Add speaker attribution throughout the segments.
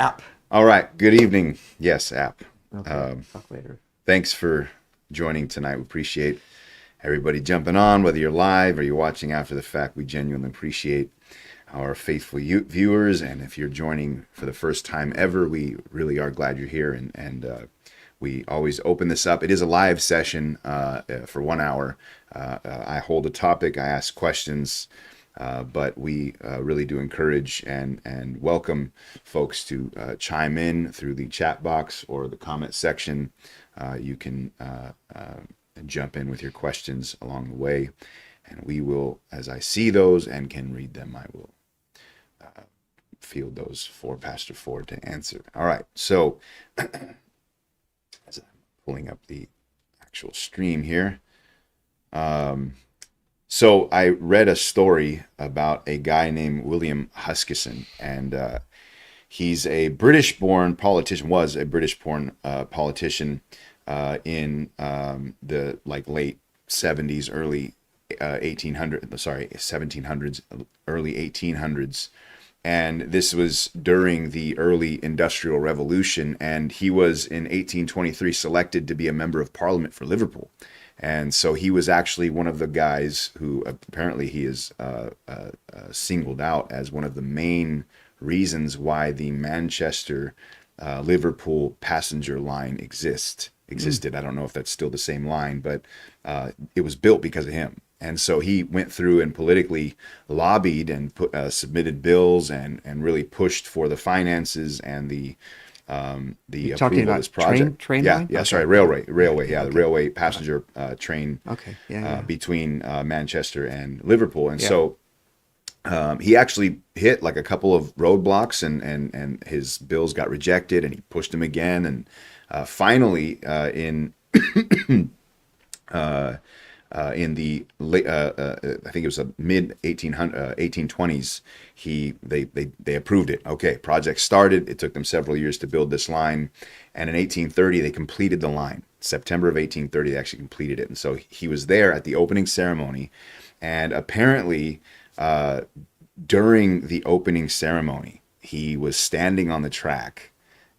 Speaker 1: App.
Speaker 2: All right. Good evening. Yes, app.
Speaker 1: Okay. Talk later.
Speaker 2: Thanks for joining tonight. We appreciate everybody jumping on, whether you're live or you're watching after the fact. We genuinely appreciate our faithful viewers. And if you're joining for the first time ever, we really are glad you're here. And we always open this up. It is a live session for 1 hour. I hold a topic, I ask questions. But we really do encourage and welcome folks to chime in through the chat box or the comment section. You can jump in with your questions along the way, and we will, as I see those and can read them, I will field those for Pastor Ford to answer. All right, so as I'm pulling up the actual stream here. So I read a story about a guy named William Huskisson, and he's a British-born politician, was a British-born politician in the late 70s, early 1700s, early 1800s. And this was during the early Industrial Revolution, and he was in 1823 selected to be a member of Parliament for Liverpool. And so he was actually one of the guys who apparently he is singled out as one of the main reasons why the Manchester Liverpool passenger line existed. I don't know if that's still the same line, but it was built because of him. And so he went through and politically lobbied and submitted bills and really pushed for the finances and the
Speaker 1: You're talking
Speaker 2: approval of
Speaker 1: about
Speaker 2: this project.
Speaker 1: train
Speaker 2: Yeah,
Speaker 1: line?
Speaker 2: yeah,
Speaker 1: Okay.
Speaker 2: sorry, railway,
Speaker 1: Okay.
Speaker 2: yeah, the
Speaker 1: Okay.
Speaker 2: railway passenger train
Speaker 1: Okay. Yeah.
Speaker 2: between Manchester and Liverpool. And
Speaker 1: Yeah.
Speaker 2: so he actually hit like a couple of roadblocks, and his bills got rejected, and he pushed them again, and finally in the late, I think it was a mid 1820s, they approved it. Okay, project started. It took them several years to build this line, and in 1830 they completed the line. September of 1830 they actually completed it, and so he was there at the opening ceremony, and apparently during the opening ceremony he was standing on the track,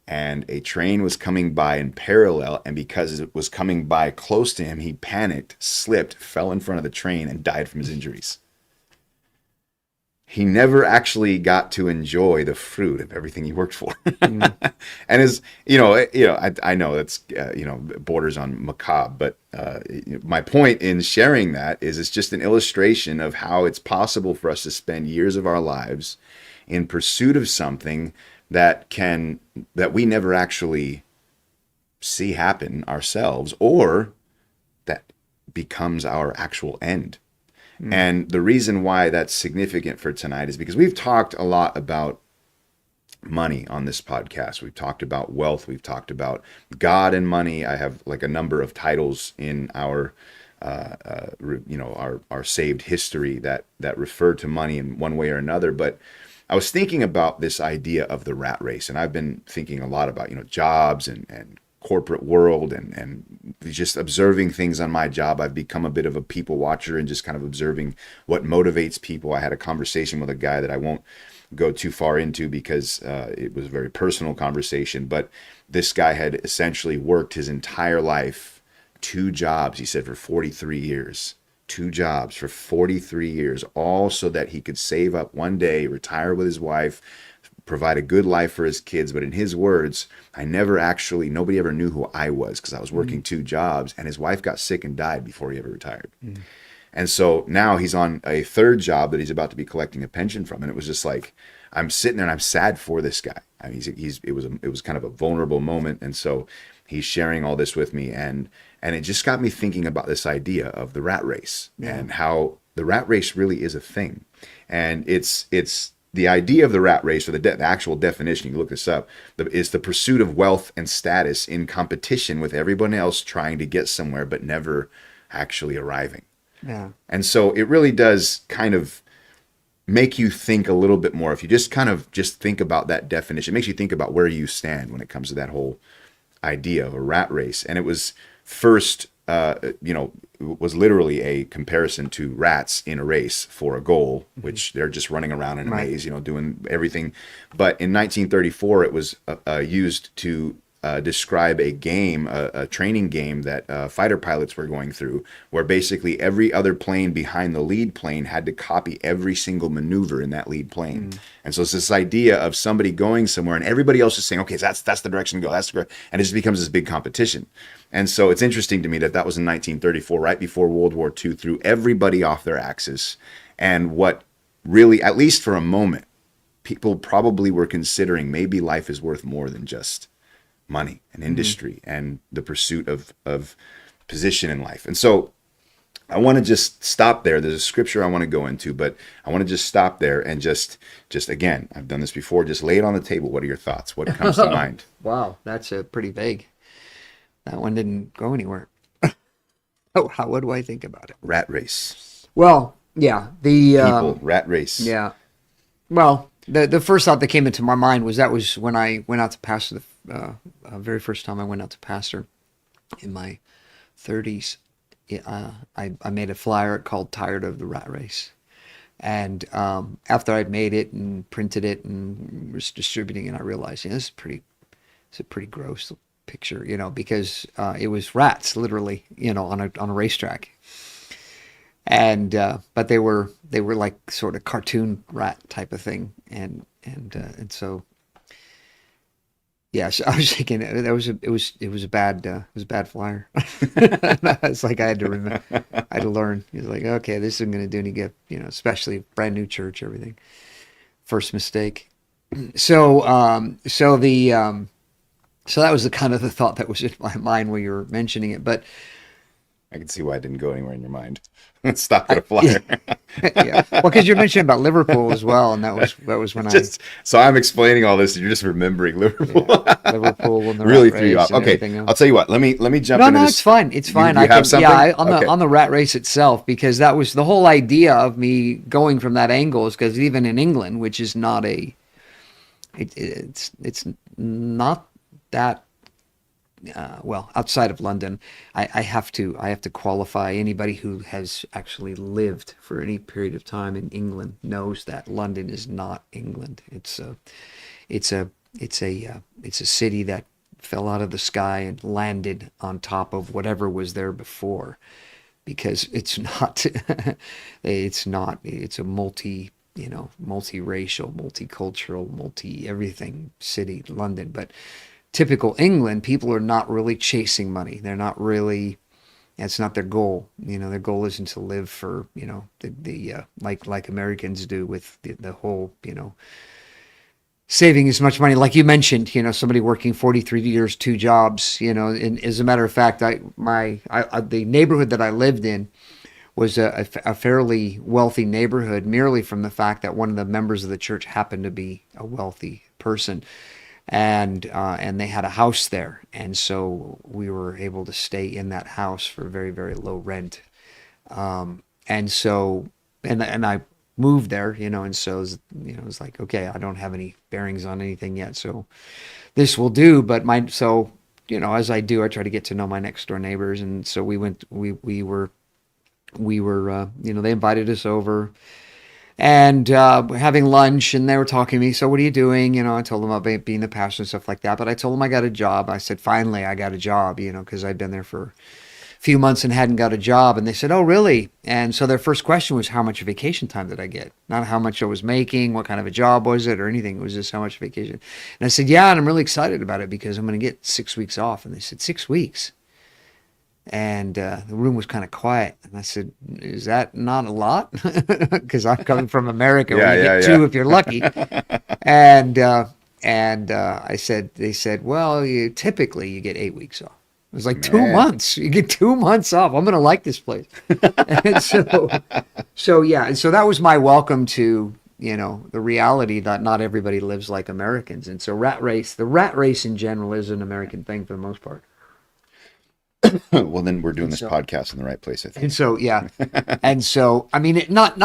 Speaker 2: and a train was coming by in parallel, and because it was coming by close to him, he panicked, slipped, fell in front of the train, and died from his injuries. He never actually got to enjoy the fruit of everything he worked for. And as I know that's borders on macabre, but my point in sharing that is it's just an illustration of how it's possible for us to spend years of our lives in pursuit of something that we never actually see happen ourselves, or that becomes our actual end. And the reason why that's significant for tonight is because we've talked a lot about money on this podcast. We've talked about wealth. We've talked about God and money. I have like a number of titles in our our saved history that refer to money in one way or another. But I was thinking about this idea of the rat race, and I've been thinking a lot about jobs and corporate world and just observing things on my job. I've become a bit of a people watcher and just kind of observing what motivates people. I had a conversation with a guy that I won't go too far into because it was a very personal conversation, but this guy had essentially worked his entire life, 2 jobs, he said, for 43 years. 2 jobs for 43 years, all so that he could save up one day, retire with his wife, provide a good life for his kids. But in his words, nobody ever knew who I was because I was working 2 jobs, and his wife got sick and died before he ever retired. And so now he's on a 3rd job that he's about to be collecting a pension from. And it was just like, I'm sitting there and I'm sad for this guy. I mean, it was kind of a vulnerable moment. And so he's sharing all this with me, and it just got me thinking about this idea of the rat race and how the rat race really is a thing. And it's the idea of the rat race, or the actual definition, you can look this up, is the pursuit of wealth and status in competition with everyone else trying to get somewhere but never actually arriving.
Speaker 1: Yeah.
Speaker 2: And so it really does kind of make you think a little bit more. If you just think about that definition, it makes you think about where you stand when it comes to that whole idea of a rat race. And it was first, was literally a comparison to rats in a race for a goal, which they're just running around in a maze, doing everything. But in 1934, it was used to describe a game, a training game that fighter pilots were going through, where basically every other plane behind the lead plane had to copy every single maneuver in that lead plane. And so it's this idea of somebody going somewhere and everybody else is saying, okay, that's the direction to go. That's the correct. And it just becomes this big competition. And so it's interesting to me that was in 1934, right before World War II, threw everybody off their axis. And what really, at least for a moment, people probably were considering maybe life is worth more than just money and industry and the pursuit of position in life. And so I want to just stop there. There's a scripture I want to go into, but I want to just stop there and just again, I've done this before, just lay it on the table. What are your thoughts? What comes to mind?
Speaker 3: Wow, that's a pretty vague. That one didn't go anywhere. What do I think about it?
Speaker 2: Rat race.
Speaker 3: Well, yeah, the
Speaker 2: people, rat race.
Speaker 3: Yeah. Well, the first thought that came into my mind was when I went out to pastor the very first time I went out to pastor in my 30s. I made a flyer called "Tired of the Rat Race," and after I'd made it and printed it and was distributing it, I realized, this is a pretty gross picture, because it was rats literally, on a racetrack. And but they were like sort of cartoon rat type of thing, and so yeah, so I was thinking it was a bad flyer. It's like I had to learn. It's like, okay, this isn't going to do any good, especially brand new church, everything. First mistake. So so that was the kind of the thought that was in my mind when you were mentioning it, but
Speaker 2: I can see why it didn't go anywhere in your mind. Stop at a flyer.
Speaker 3: Yeah. Well, because you're mentioning about Liverpool as well, and that was when
Speaker 2: So I'm explaining all this, and you're just remembering Liverpool.
Speaker 3: Yeah, Liverpool and the
Speaker 2: really
Speaker 3: rat
Speaker 2: threw you
Speaker 3: race
Speaker 2: off. Okay, I'll tell you what. Let me jump into
Speaker 3: No,
Speaker 2: this.
Speaker 3: it's fine. It's fine.
Speaker 2: You have something?
Speaker 3: On the rat race itself, because that was the whole idea of me going from that angle. Is because even in England, which is not it's not that. Well, outside of London, I have to qualify. Anybody who has actually lived for any period of time in England knows that London is not England. It's a city that fell out of the sky and landed on top of whatever was there before, because it's not it's a multiracial, multicultural, multi-everything city, London. But typical England, people are not really chasing money. They're not really, that's not their goal. Their goal isn't to live for, like Americans do with the whole, saving as much money. Like you mentioned, somebody working 43 years, 2 jobs, and as a matter of fact, the neighborhood that I lived in was a fairly wealthy neighborhood, merely from the fact that one of the members of the church happened to be a wealthy person. And they had a house there, and so we were able to stay in that house for very, very low rent. And so I moved there, and so it was like, okay, I don't have any bearings on anything yet, so this will do. But as I do, I try to get to know my next door neighbors, and so we were they invited us over. And we're having lunch, and they were talking to me. So what are you doing? I told them about being the pastor and stuff like that. But I told them I got a job. I said, finally, I got a job, because I'd been there for a few months and hadn't got a job. And they said, oh, really? And so their first question was, how much vacation time did I get? Not how much I was making, what kind of a job was it, or anything. It was just how much vacation. And I said, yeah, and I'm really excited about it because I'm going to get 6 weeks off. And they said, 6 weeks? And the room was kind of quiet. And I said, is that not a lot? Because I'm coming from America, where you get 2 if you're lucky. And they said, well, typically you get 8 weeks off. It was like 2 months. You get 2 months off. I'm going to like this place. And so that was my welcome to, the reality that not everybody lives like Americans. And so the rat race in general is an American thing for the most part.
Speaker 2: Well, then we're doing this podcast in the right place, I think.
Speaker 3: And so, yeah. And so, I mean, not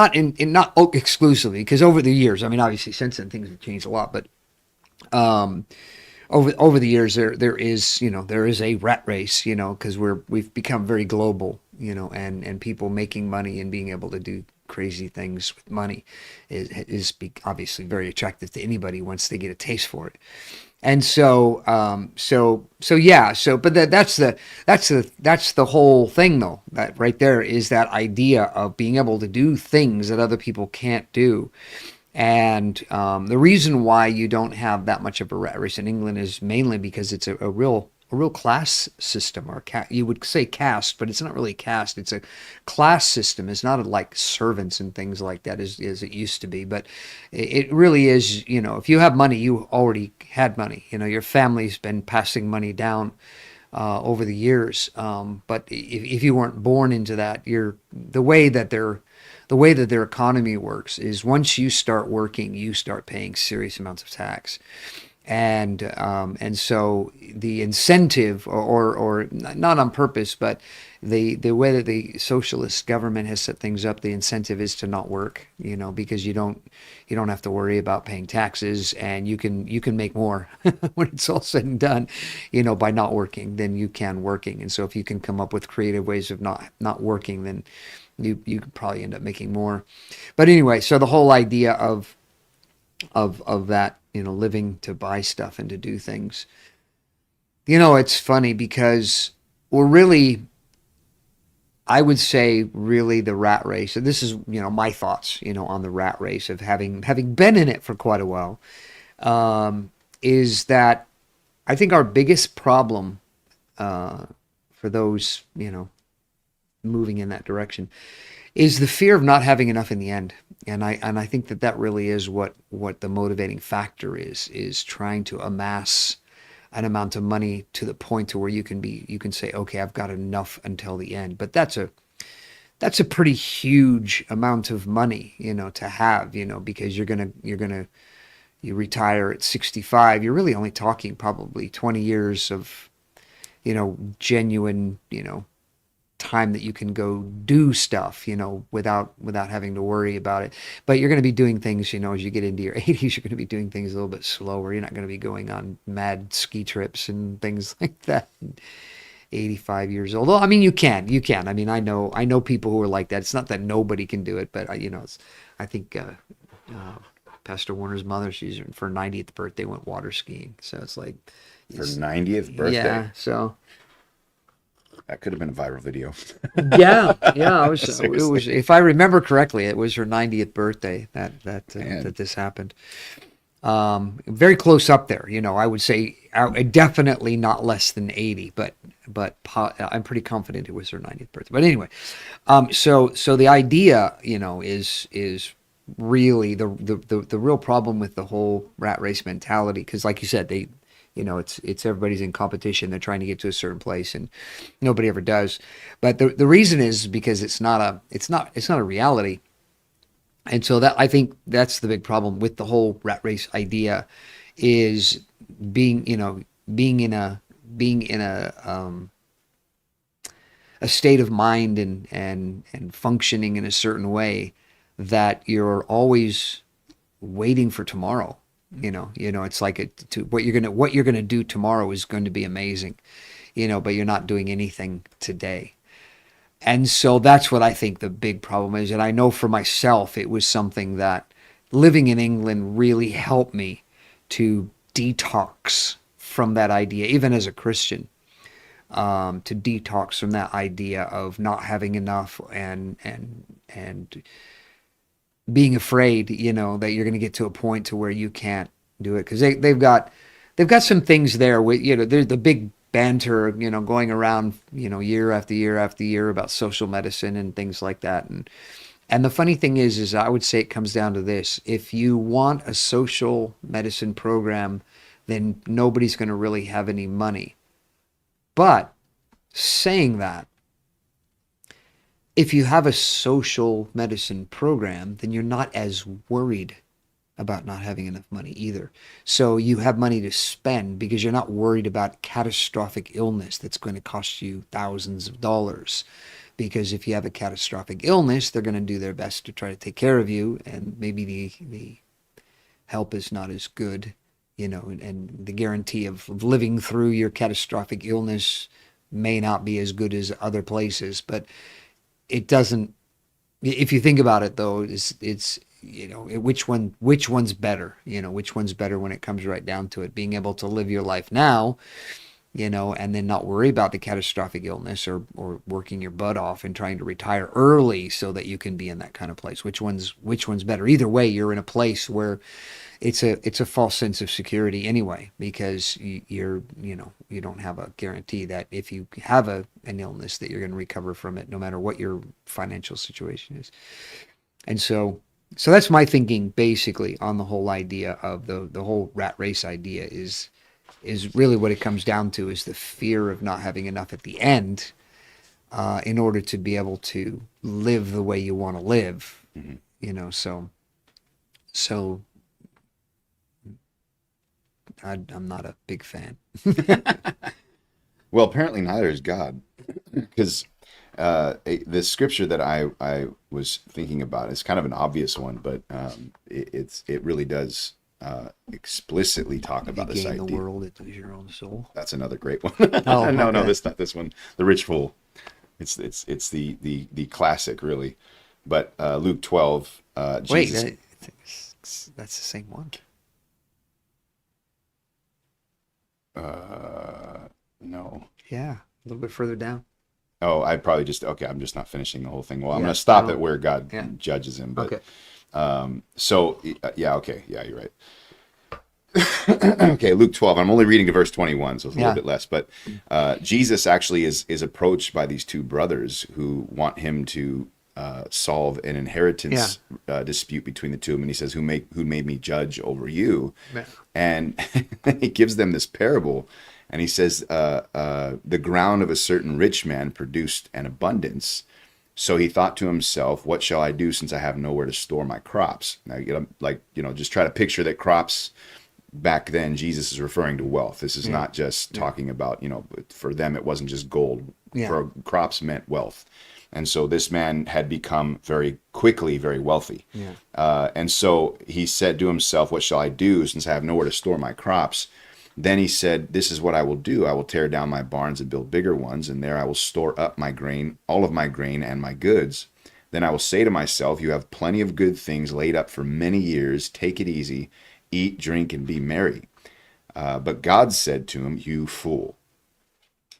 Speaker 3: exclusively, because over the years, I mean, obviously since then things have changed a lot, but over the years there is a rat race, because we've become very global, and people making money and being able to do crazy things with money is obviously very attractive to anybody once they get a taste for it. And but that's the whole thing though. That right there is that idea of being able to do things that other people can't do. And the reason why you don't have that much of a rat race in England is mainly because it's a real class system, or you would say caste, but it's not really caste. It's a class system. It's not like servants and things like that as it used to be. But it really is, if you have money, you already had money. Your family's been passing money down over the years. But if you weren't born into that, the way that their economy works is once you start working, you start paying serious amounts of tax. And so the incentive, or not on purpose, but the way that the socialist government has set things up, the incentive is to not work, because you don't have to worry about paying taxes, and you can make more when it's all said and done, by not working than you can working. And so if you can come up with creative ways of not working, then you could probably end up making more. But anyway, so the whole idea of that, living to buy stuff and to do things. It's funny because we're really, I would say, really the rat race. And this is, my thoughts, on the rat race of having been in it for quite a while, is that I think our biggest problem for those, moving in that direction is the fear of not having enough in the end. And I think that really is what the motivating factor is trying to amass an amount of money to the point to where you can say, okay, I've got enough until the end. But that's a pretty huge amount of money, to have, because you retire at 65. You're really only talking probably 20 years of, genuine, time that you can go do stuff, without having to worry about it. But you're going to be doing things, as you get into your 80s, you're going to be doing things a little bit slower. You're not going to be going on mad ski trips and things like that. 85 years old. Well, I mean, you can. I mean, I know people who are like that. It's not that nobody can do it, but I think Pastor Warner's mother, she's for her 90th birthday went water skiing. So it's like
Speaker 2: her 90th birthday.
Speaker 3: Yeah. So.
Speaker 2: That could have been a viral video.
Speaker 3: Yeah. It was. If I remember correctly, it was her 90th birthday that this happened. Very close up there. I would say definitely not less than 80, but I'm pretty confident it was her 90th birthday. But anyway, so the idea, is really the real problem with the whole rat race mentality, because like you said, it's everybody's in competition. They're trying to get to a certain place, and nobody ever does. But the reason is because it's not a reality. And so that, I think that's the big problem with the whole rat race idea, is being in a state of mind and functioning in a certain way that you're always waiting for tomorrow. It's like what you're gonna do tomorrow is going to be amazing, but you're not doing anything today. And so that's what I think the big problem is. And I know for myself, it was something that living in England really helped me to detox from that idea, even as a Christian, to detox from that idea of not having enough and being afraid, that you're going to get to a point to where you can't do it, because they've got some things there with, there's the big banter, going around, year after year after year about social medicine and things like that. And the funny thing is I would say it comes down to this: if you want a social medicine program, then nobody's going to really have any money. But saying that, if you have a social medicine program, then you're not as worried about not having enough money either. So you have money to spend because you're not worried about catastrophic illness that's going to cost you thousands of dollars. Because if you have a catastrophic illness, they're going to do their best to try to take care of you, and maybe the help is not as good, and the guarantee of living through your catastrophic illness may not be as good as other places, but it doesn't. If you think about it, though, it's which one's better? Which one's better when it comes right down to it? Being able to live your life now, and then not worry about the catastrophic illness or working your butt off and trying to retire early so that you can be in that kind of place. Which one's better? Either way, you're in a place where it's a false sense of security anyway, because you don't have a guarantee that if you have an illness that you're going to recover from it, no matter what your financial situation is. And so that's my thinking basically on the whole idea of the whole rat race idea is really what it comes down to, is the fear of not having enough at the end in order to be able to live the way you want to live. So I'm not a big fan.
Speaker 2: Well, apparently neither is God, because the scripture that I was thinking about is kind of an obvious one, but it really does explicitly talk about this idea.
Speaker 3: The world, it is your own soul.
Speaker 2: That's another great one.
Speaker 3: Oh,
Speaker 2: no,
Speaker 3: okay.
Speaker 2: that's not this one. The rich fool. It's the classic, really. But Luke 12. Jesus.
Speaker 3: Wait, that's the same one.
Speaker 2: No.
Speaker 3: Yeah, a little bit further down.
Speaker 2: Oh, I probably I'm just not finishing the whole thing. Well, I'm
Speaker 3: Yeah,
Speaker 2: going to stop
Speaker 3: no.
Speaker 2: at where God
Speaker 3: Yeah.
Speaker 2: judges him. But,
Speaker 3: Okay.
Speaker 2: okay. Yeah, you're right. Okay, Luke 12. I'm only reading to verse 21, so it's a little bit less. But Jesus actually is approached by these two brothers who want him to solve an inheritance dispute between the two of them. And he says, who made me judge over you?
Speaker 3: Yeah.
Speaker 2: And he gives them this parable. And he says, the ground of a certain rich man produced an abundance. So he thought to himself, what shall I do since I have nowhere to store my crops? Now, just try to picture that crops back then, Jesus is referring to wealth. This is not just talking about, for them, it wasn't just gold.
Speaker 3: Yeah.
Speaker 2: For crops meant wealth. And so this man had become very quickly very wealthy.
Speaker 3: Yeah.
Speaker 2: And so he said to himself, what shall I do since I have nowhere to store my crops? Then he said, this is what I will do. I will tear down my barns and build bigger ones, and there I will store up my grain, all of my grain and my goods. Then I will say to myself, you have plenty of good things laid up for many years. Take it easy, eat, drink, and be merry. But God said to him, you fool.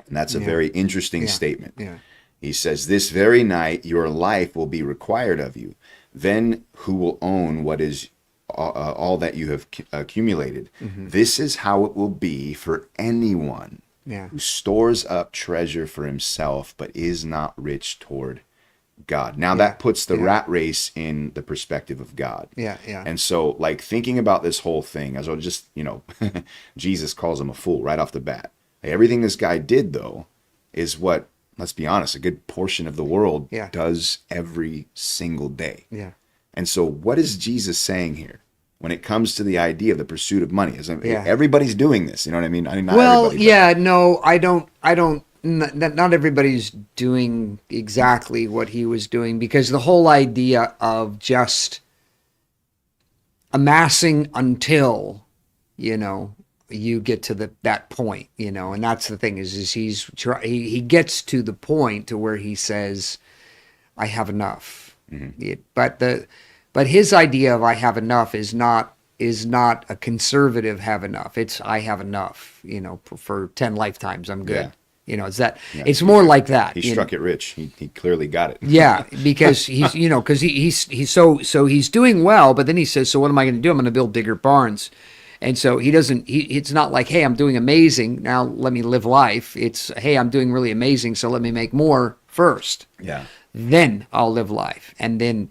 Speaker 2: And that's a very interesting statement.
Speaker 3: Yeah.
Speaker 2: He says, this very night your life will be required of you. Then who will own what is all that you have accumulated?
Speaker 3: Mm-hmm.
Speaker 2: This is how it will be for anyone who stores up treasure for himself but is not rich toward God. Now that puts the rat race in the perspective of God.
Speaker 3: Yeah.
Speaker 2: And so, thinking about this whole thing, as I just, Jesus calls him a fool right off the bat. Everything this guy did, though, is what, let's be honest, a good portion of the world does every single day.
Speaker 3: Yeah.
Speaker 2: And so what is Jesus saying here when it comes to the idea of the pursuit of money? Everybody's doing this, you know what I mean? Not everybody.
Speaker 3: No, I don't. Not everybody's doing exactly what he was doing, because the whole idea of just amassing until, you get to that point, and that's the thing is he gets to the point to where he says, I have enough. Mm-hmm. But his idea of I have enough is not a conservative have enough. It's I have enough, for 10 lifetimes I'm good. It's that. Yeah. It's more like that.
Speaker 2: He struck it rich. He clearly got it.
Speaker 3: Yeah, because he's he's doing well, but then he says, so what am I going to do? I'm going to build bigger barns. And so it's not like, hey, I'm doing amazing, now let me live life. It's, hey, I'm doing really amazing, so let me make more first.
Speaker 2: Yeah.
Speaker 3: Then I'll live life. And then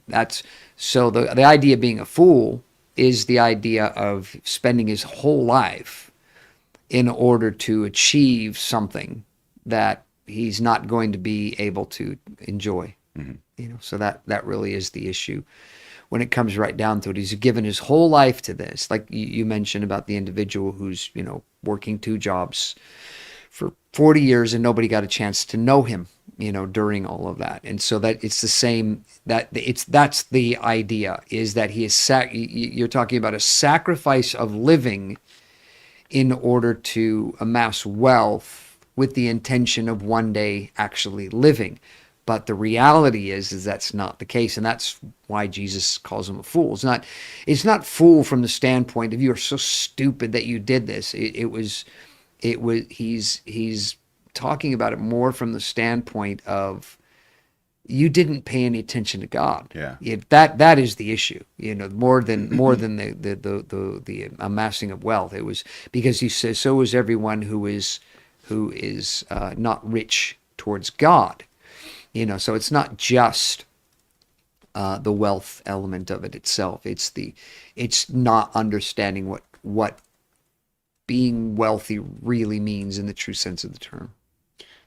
Speaker 3: so the idea of being a fool is the idea of spending his whole life in order to achieve something that he's not going to be able to enjoy. Mm-hmm. So that really is the issue. When it comes right down to it, he's given his whole life to this. Like you mentioned about the individual who's, working 2 jobs for 40 years and nobody got a chance to know him, during all of that. And so that it's the same, that's the idea, is that he is, you're talking about a sacrifice of living in order to amass wealth with the intention of one day actually living. But the reality is that's not the case, and that's why Jesus calls him a fool. It's not fool from the standpoint of you are so stupid that you did this. He's talking about it more from the standpoint of you didn't pay any attention to God.
Speaker 2: Yeah.
Speaker 3: That is the issue. More than the amassing of wealth. It was because he says so is everyone who is not rich towards God. So it's not just the wealth element of it itself. It's not understanding what being wealthy really means in the true sense of the term.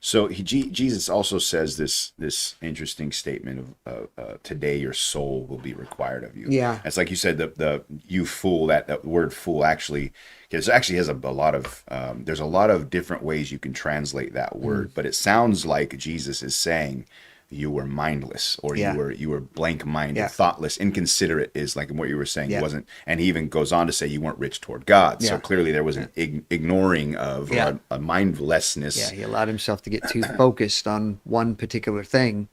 Speaker 2: So Jesus also says this interesting statement of today your soul will be required of you.
Speaker 3: Yeah,
Speaker 2: it's like you said, the you fool, that word fool actually has a lot of there's a lot of different ways you can translate that word, but it sounds like Jesus is saying you were mindless, or you were blank-minded, thoughtless, inconsiderate is like what you were saying. It wasn't, and he even goes on to say you weren't rich toward God. So clearly there was an ignoring of a mindlessness.
Speaker 3: Yeah, he allowed himself to get too focused on one particular thing,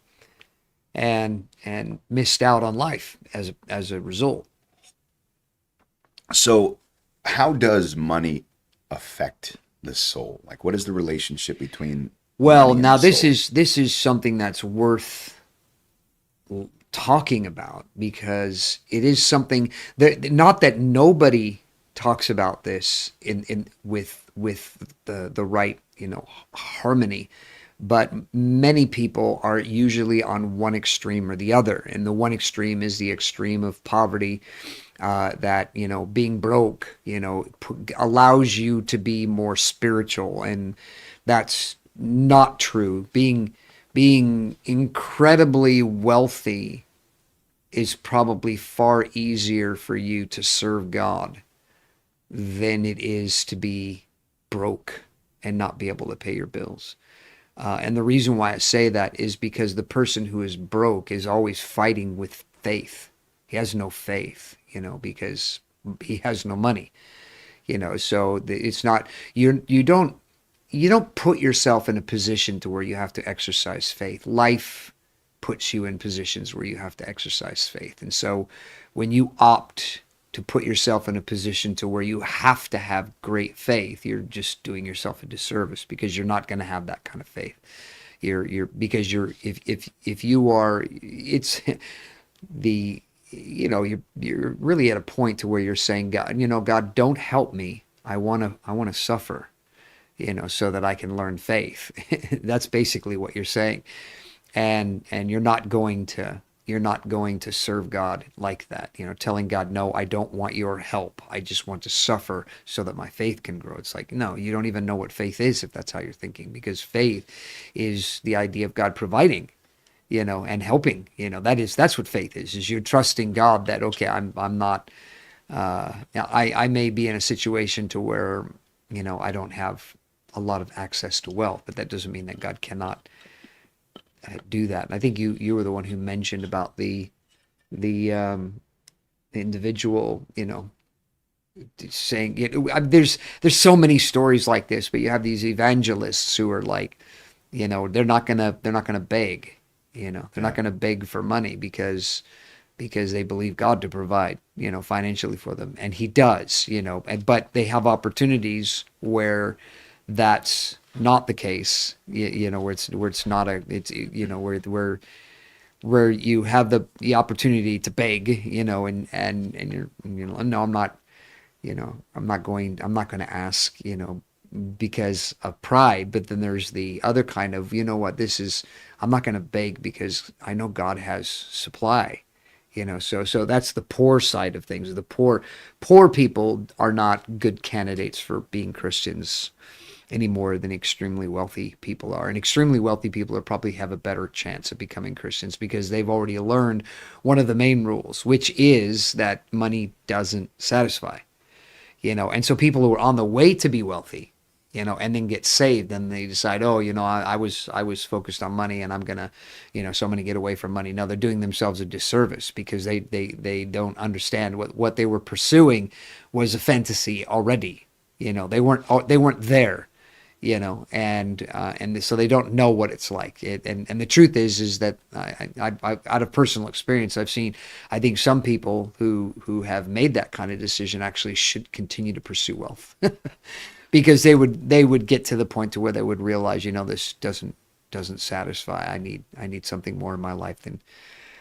Speaker 3: and missed out on life as a result.
Speaker 2: So, how does money affect the soul? Like, what is the relationship between?
Speaker 3: Well, now this is something that's worth talking about, because it is something that, not that nobody talks about this with the right harmony, but many people are usually on one extreme or the other, and the one extreme is the extreme of poverty, that being broke allows you to be more spiritual, and that's not true. Being incredibly wealthy is probably far easier for you to serve God than it is to be broke and not be able to pay your bills. And the reason why I say that is because the person who is broke is always fighting with faith. He has no faith, because he has no money, so it's not, you don't put yourself in a position to where you have to exercise faith. Life puts you in positions where you have to exercise faith. And so when you opt to put yourself in a position to where you have to have great faith, you're just doing yourself a disservice, because you're not going to have that kind of faith. If you are, it's you're really at a point to where you're saying, God, don't help me. I want to suffer, so that I can learn faith. That's basically what you're saying. And you're not going to serve God like that, telling God, no, I don't want your help. I just want to suffer so that my faith can grow. It's like, no, you don't even know what faith is if that's how you're thinking, because faith is the idea of God providing, and helping, that's what faith is you're trusting God that, okay, I'm not, I may be in a situation to where, I don't have a lot of access to wealth, but that doesn't mean that God cannot do that. And I think you were the one who mentioned about the individual, saying, there's so many stories like this, but you have these evangelists who are like, they're not gonna beg, they're not gonna beg for money because they believe God to provide, financially for them, and He does, but they have opportunities where that's not the case, where it's not where you have the opportunity to beg, and you're, no, I'm not going to ask, because of pride. But then there's the other kind of, I'm not going to beg because I know God has supply. So that's the poor side of things. The poor people are not good candidates for being Christians any more than extremely wealthy people are. And extremely wealthy people probably have a better chance of becoming Christians because they've already learned one of the main rules, which is that money doesn't satisfy. And so people who are on the way to be wealthy, and then get saved, and they decide, I was focused on money, and I'm gonna, so I'm gonna get away from money. Now they're doing themselves a disservice because they don't understand what they were pursuing was a fantasy already. They weren't there. and so they don't know what it's like. And the truth is that I out of personal experience, I think some people who have made that kind of decision actually should continue to pursue wealth, because they would get to the point to where they would realize, this doesn't satisfy. I need something more in my life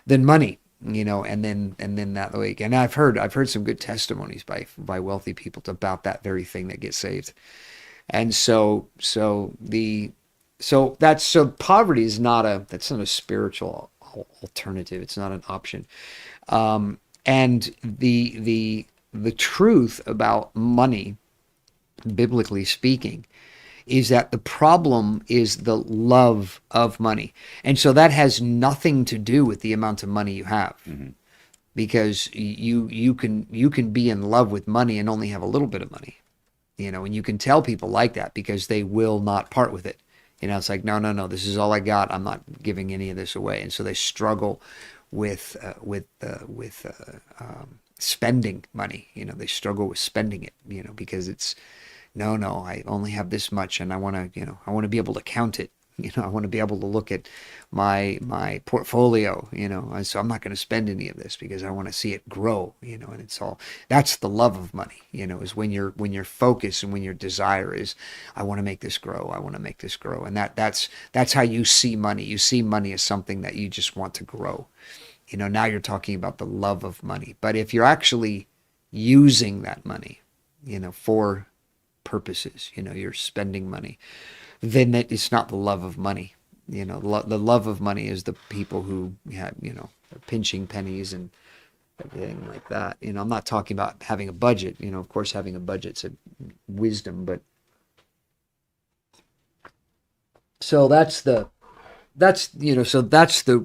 Speaker 3: than money. And then that way, and I've heard some good testimonies by wealthy people about that very thing that gets saved. And so poverty is that's not a spiritual alternative. It's not an option. And the truth about money, biblically speaking, is that the problem is the love of money. And so that has nothing to do with the amount of money you have. Mm-hmm. Because you can be in love with money and only have a little bit of money. And you can tell people like that because they will not part with it. It's like, no, this is all I got. I'm not giving any of this away. And so they struggle with spending money. They struggle with spending it, because it's, no, I only have this much, and I want to be able to count it. I want to be able to look at my portfolio, and so I'm not going to spend any of this because I want to see it grow, and that's the love of money, is when your focus and when your desire is, I want to make this grow. I want to make this grow. And that's how you see money. You see money as something that you just want to grow. Now you're talking about the love of money. But if you're actually using that money, for purposes, you're spending money, then it's not the love of money. The love of money is the people who have, are pinching pennies and everything like that. I'm not talking about having a budget. Of course, having a budget's a wisdom, but so that's the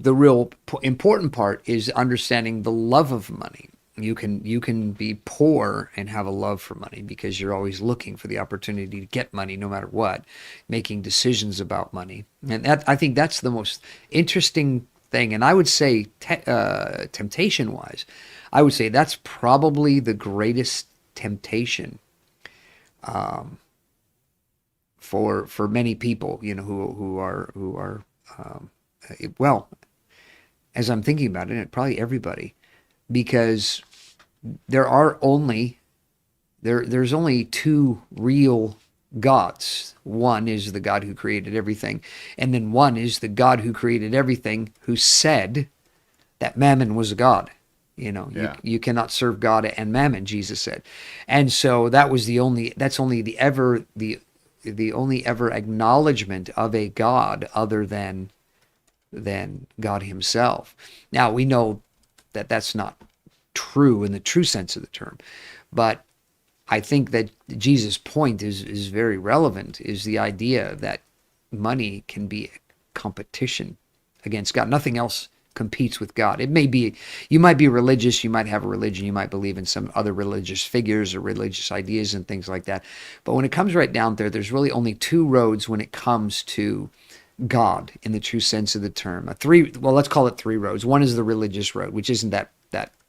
Speaker 3: real important part, is understanding the love of money. You can be poor and have a love for money because you're always looking for the opportunity to get money no matter what, making decisions about money. And I think that's the most interesting thing. And I would say, temptation-wise, I would say that's probably the greatest temptation for many people, who are well, as I'm thinking about it, probably everybody. Because there's only two real gods. One is the God who created everything, and then one is the God who created everything, who said that Mammon was a god. You cannot serve God and Mammon, Jesus said. And so that's only the only ever acknowledgement of a God other than God himself. Now we know that that's not true in the true sense of the term. But I think that Jesus' point is very relevant, is the idea that money can be a competition against God. Nothing else competes with God. It may be, you might be religious, you might have a religion, you might believe in some other religious figures or religious ideas and things like that. But when it comes right down there, there's really only two roads when it comes to God in the true sense of the term. Let's call it three roads. One is the religious road, which isn't that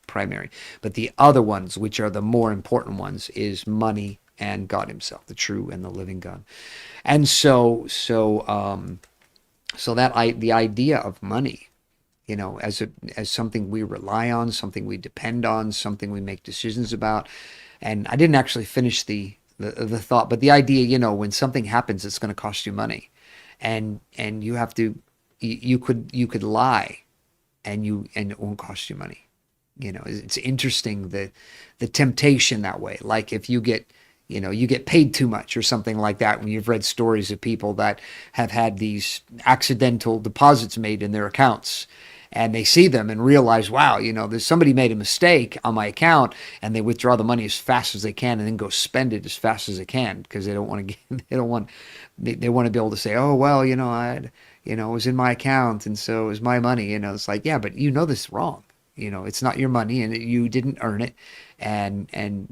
Speaker 3: primary. But the other ones, which are the more important ones, is money and God himself, the true and the living God. And the idea of money, as something we rely on, something we depend on, something we make decisions about. And I didn't actually finish the thought, but the idea, when something happens, it's going to cost you money. And you have to, you could lie and it won't cost you money. It's interesting, the temptation that way. Like if you get paid too much or something like that, when you've read stories of people that have had these accidental deposits made in their accounts, and they see them and realize, wow, there's somebody made a mistake on my account, and they withdraw the money as fast as they can and then go spend it as fast as they can because they want to be able to say, oh, well, it was in my account and so it was my money. It's like, yeah, but this is wrong. It's not your money and you didn't earn it, and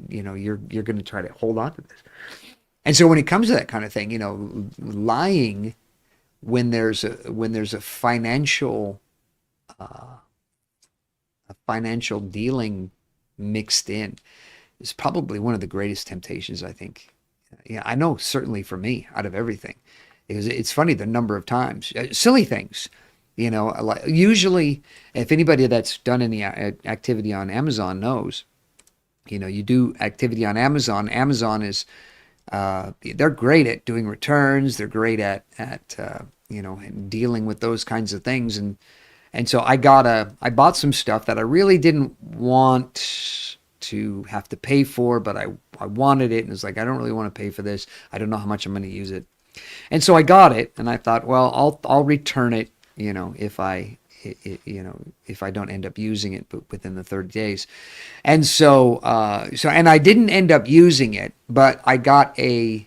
Speaker 3: you're going to try to hold on to this. And so when it comes to that kind of thing, lying when there's a financial dealing mixed in is probably one of the greatest temptations, I think, Yeah, I know certainly for me, out of everything, because it's funny the number of times, silly things, like usually if anybody that's done any activity on Amazon knows, you do activity on Amazon. Amazon is they're great at doing returns. They're great at dealing with those kinds of things. And so I bought some stuff that I really didn't want to have to pay for, but I wanted it, and it's like I don't really want to pay for this. I don't know how much I'm going to use it, and so I got it, and I thought, well, I'll return it, if I don't end up using it within the 30 days. And and I didn't end up using it, but I got an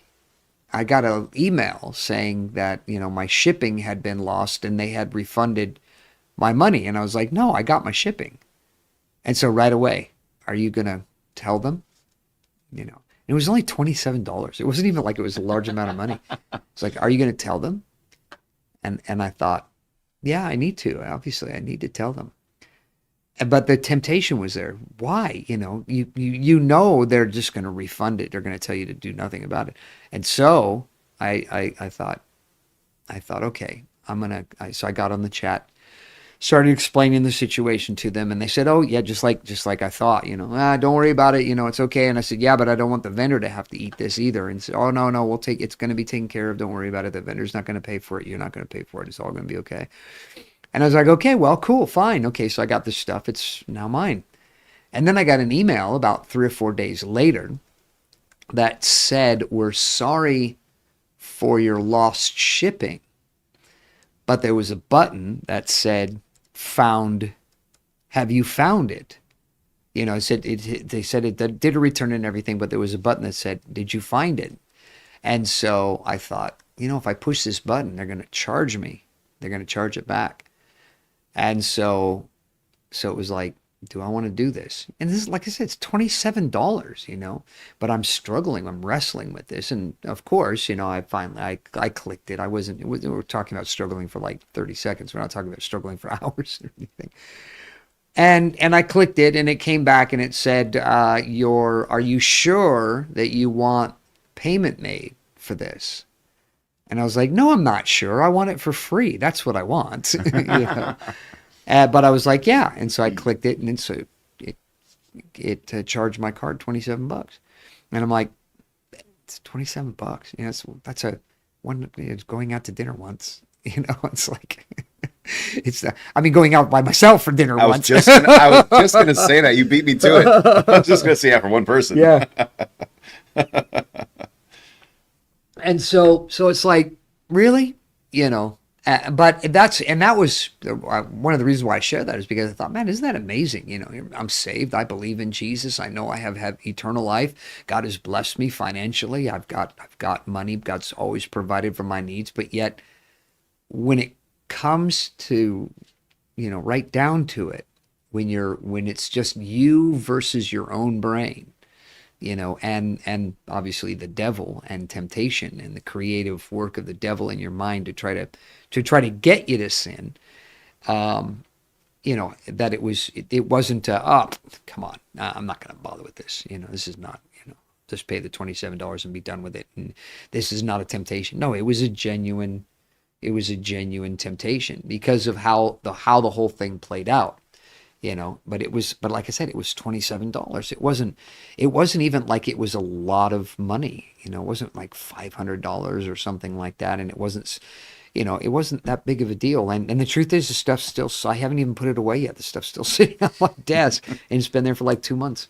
Speaker 3: email saying that, my shipping had been lost and they had refunded my money. And I was like, no, I got my shipping. And so right away, are you going to tell them? It was only $27. It wasn't even like it was a large amount of money. It's like, are you going to tell them? And I thought, yeah, I need to. Obviously, I need to tell them. But the temptation was there. Why? They're just going to refund it. They're going to tell you to do nothing about it. And so I thought, okay, so I got on the chat, started explaining the situation to them, and they said, oh yeah, just like I thought, don't worry about it, it's okay. And I said, yeah, but I don't want the vendor to have to eat this either. And said, oh no, it's going to be taken care of. Don't worry about it. The vendor's not going to pay for it. You're not going to pay for it. It's all going to be okay. And I was like, okay, well, cool, fine. Okay, so I got this stuff. It's now mine. And then I got an email about 3 or 4 days later that said, we're sorry for your lost shipping. But there was a button that said, have you found it? It said they said it did a return and everything, but there was a button that said, did you find it? And so I thought, if I push this button, they're going to charge me. They're going to charge it back. And so it was like, do I want to do this? And this is, like I said, it's $27, but I'm struggling. I'm wrestling with this. And of course, I finally clicked it. We're talking about struggling for like 30 seconds. We're not talking about struggling for hours or anything. And I clicked it, and it came back and it said, are you sure that you want payment made for this? And I was like, no, I'm not sure. I want it for free. That's what I want. But I was like, yeah. And so I clicked it, and so it charged my card $27. And I'm like, it's $27. That's it's going out to dinner once. It's like, going out by myself for dinner once.
Speaker 2: I was just gonna say that. You beat me to it. I was just gonna say, yeah, for one person.
Speaker 3: Yeah. And so it's like, really, but that was one of the reasons why I shared that, is because I thought, man, isn't that amazing? I'm saved. I believe in Jesus. I know I have eternal life. God has blessed me financially. I've got money. God's always provided for my needs. But yet, when it comes to, right down to it, when it's just you versus your own brain, and obviously the devil and temptation and the creative work of the devil in your mind to try to get you to sin, that it wasn't come on, I'm not going to bother with this. This is not, just pay the $27 and be done with it. And this is not a temptation. No, it was a genuine temptation because of how the whole thing played out. But like I said, it was $27. It wasn't even like it was a lot of money. It wasn't like $500 or something like that. And it wasn't that big of a deal. And the truth is, the stuff's still, I haven't even put it away yet. The stuff's still sitting on my desk, and it's been there for like 2 months,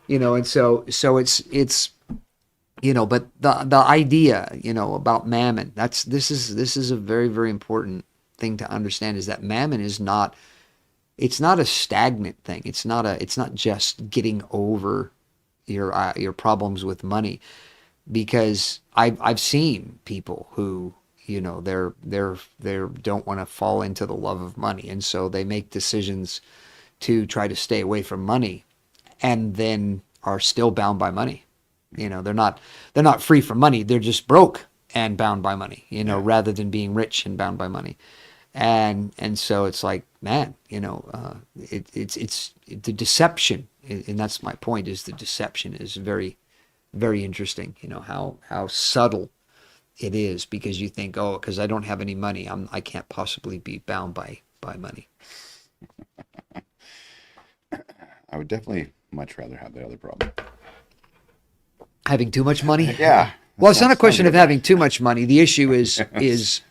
Speaker 3: and so it's, but the idea, about mammon, this is a very, very important thing to understand, is that mammon is not, it's not a stagnant thing. It's not just getting over your problems with money, because I've seen people who, they don't want to fall into the love of money, and so they make decisions to try to stay away from money, and then are still bound by money. They're not free from money. They're just broke and bound by money. Rather than being rich and bound by money. And so it's like, man, it's the deception, and that's my point, is the deception is very, very interesting, how subtle it is, because you think, oh, because I don't have any money, I can't possibly be bound by money.
Speaker 2: I would definitely much rather have the other problem.
Speaker 3: Having too much money?
Speaker 2: Yeah.
Speaker 3: Well, it's not a question of
Speaker 2: good.
Speaker 3: having too much money. The issue is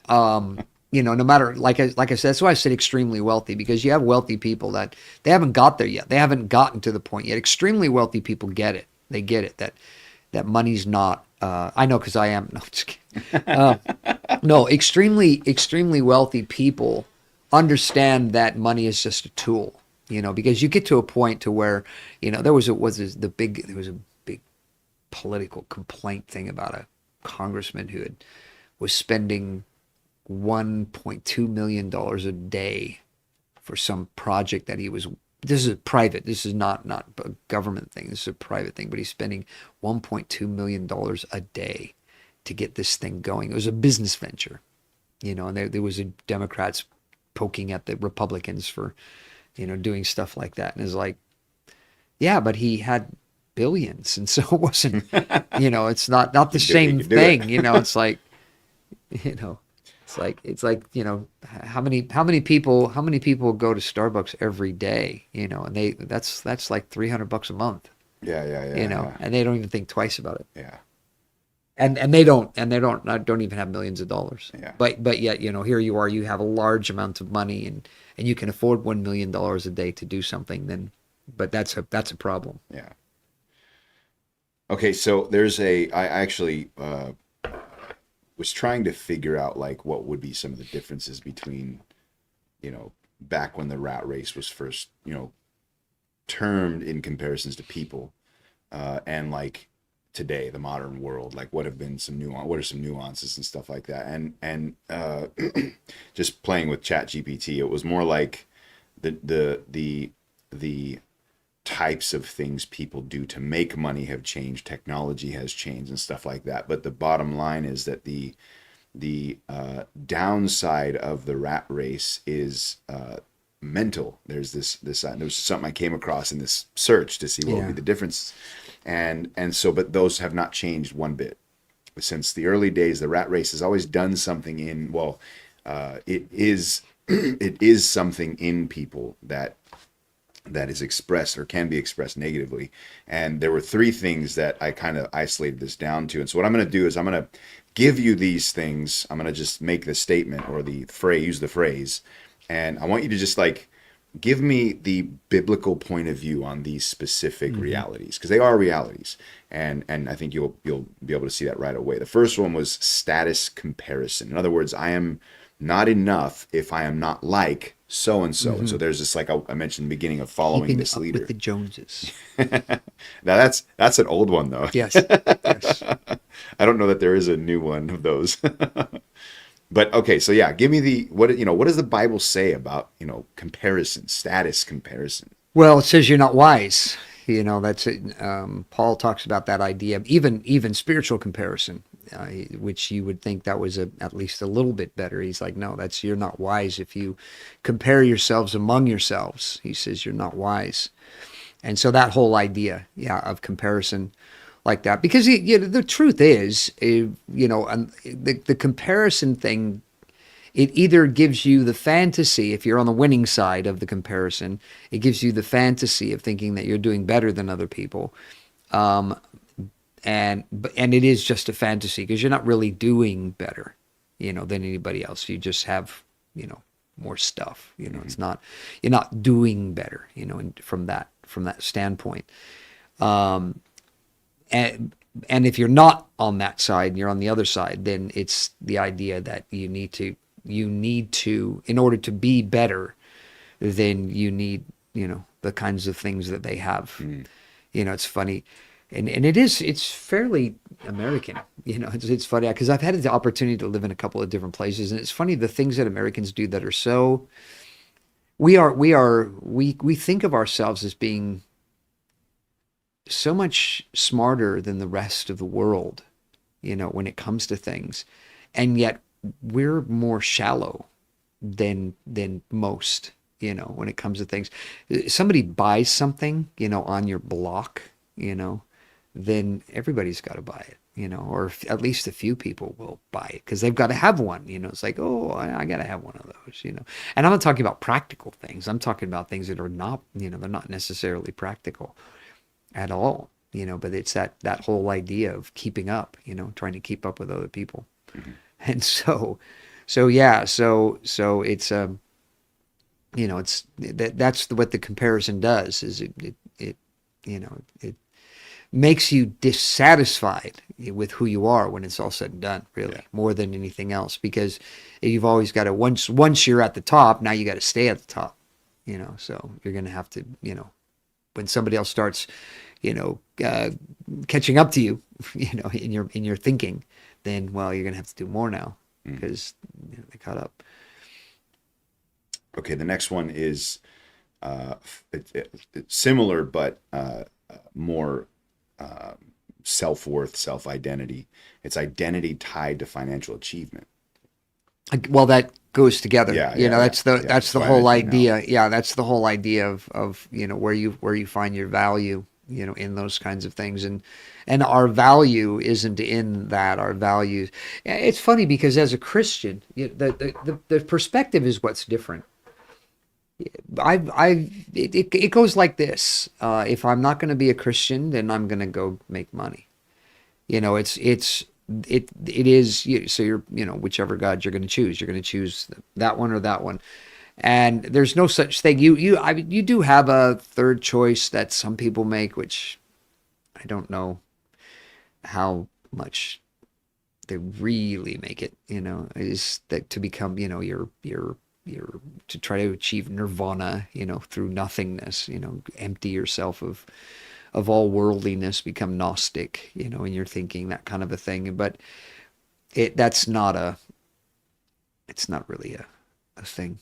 Speaker 3: no matter, like I said, that's why I said extremely wealthy, because you have wealthy people that they haven't got there yet. They haven't gotten to the point yet. Extremely wealthy people get it. They get it that money's not. I know, because I am. No, just kidding. No, extremely wealthy people understand that money is just a tool. Because you get to a point to where there was a big political complaint thing about a congressman who was spending $1.2 million a day for some project that he was. This is private. This is not a government thing. This is a private thing. But he's spending $1.2 million a day to get this thing going. It was a business venture, and there was a Democrats poking at the Republicans for, doing stuff like that. And it's like, yeah, but he had billions, and so it wasn't, it's not the same thing. It's like, it's like how many people go to Starbucks every day, and that's like $300 a month.
Speaker 2: Yeah.
Speaker 3: And they don't even think twice about it.
Speaker 2: Yeah.
Speaker 3: And they don't even have millions of dollars.
Speaker 2: Yeah.
Speaker 3: But yet, here you are, you have a large amount of money, and you can afford $1 million a day to do something, but that's a problem.
Speaker 2: Yeah. Okay, so I actually was trying to figure out like what would be some of the differences between, back when the rat race was first, termed in comparisons to people, and like today, the modern world, like what are some nuances and stuff like that. And just playing with ChatGPT, it was more like the types of things people do to make money have changed, technology has changed and stuff like that. But the bottom line is that the downside of the rat race is mental. There's there's something I came across in this search to see what would be the difference, and so but those have not changed one bit since the early days. The rat race has always done something it is something in people that is expressed or can be expressed negatively. And there were three things that I kind of isolated this down to. And so what I'm going to do is I'm going to give you these things. I'm going to just make the statement or use the phrase. And I want you to just like give me the biblical point of view on these specific realities, because they are realities. And I think you'll be able to see that right away. The first one was status comparison. In other words, I am not enough if I am not like so and so. And so there's this, like I mentioned in the beginning, of following
Speaker 3: Keeping
Speaker 2: this
Speaker 3: up
Speaker 2: leader.
Speaker 3: with the Joneses.
Speaker 2: Now that's an old one though.
Speaker 3: Yes.
Speaker 2: I don't know that there is a new one of those. But okay, so yeah, give me what does the Bible say about, comparison, status comparison?
Speaker 3: Well, it says you're not wise. That's it. Paul talks about that idea of even spiritual comparison, which you would think that was at least a little bit better. He's like, no, you're not wise if you compare yourselves among yourselves. He says you're not wise. And so that whole idea, of comparison like that, because the truth is, the comparison thing, it either gives you the fantasy, if you're on the winning side of the comparison, it gives you the fantasy of thinking that you're doing better than other people. And it is just a fantasy, because you're not really doing better, than anybody else. You just have, more stuff, it's not, you're not doing better, from that standpoint. And if you're not on that side and you're on the other side, then it's the idea that you need to, in order to be better, then you need, the kinds of things that they have. It's funny. And it's fairly American, it's funny, because I've had the opportunity to live in a couple of different places, and it's funny, the things that Americans do that are so, we think of ourselves as being so much smarter than the rest of the world, when it comes to things. And yet we're more shallow than most, when it comes to things. Somebody buys something, on your block, then everybody's got to buy it, or at least a few people will buy it because they've got to have one. It's like, oh, I got to have one of those. And I'm not talking about practical things. I'm talking about things that are not, they're not necessarily practical at all, but it's that whole idea of keeping up, trying to keep up with other people.
Speaker 2: Mm-hmm.
Speaker 3: And so yeah, so it's it's that's what the comparison does is it makes you dissatisfied with who you are when it's all said and done, really, more than anything else, because you've always got to, once you're at the top, now you got to stay at the top, so you're going to have to, when somebody else starts, catching up to you, in your thinking, then, well, you're going to have to do more now because they caught up.
Speaker 2: Okay, the next one is it's similar, but more self-worth, self-identity. It's identity tied to financial achievement.
Speaker 3: Well, that goes together. That's the whole idea. Yeah, that's the whole idea of where you find your value, in those kinds of things, and our value isn't in that. Our value. It's funny because as a Christian, the perspective is what's different. It goes like this. If I'm not going to be a Christian, then I'm going to go make money. It is, so you're, whichever God you're going to choose. You're going to choose that one or that one. And there's no such thing. You do have a third choice that some people make, which I don't know how much they really make it, is that to become, your to try to achieve nirvana, through nothingness, empty yourself of all worldliness, become Gnostic, in your thinking, that kind of a thing. But it's not really a thing.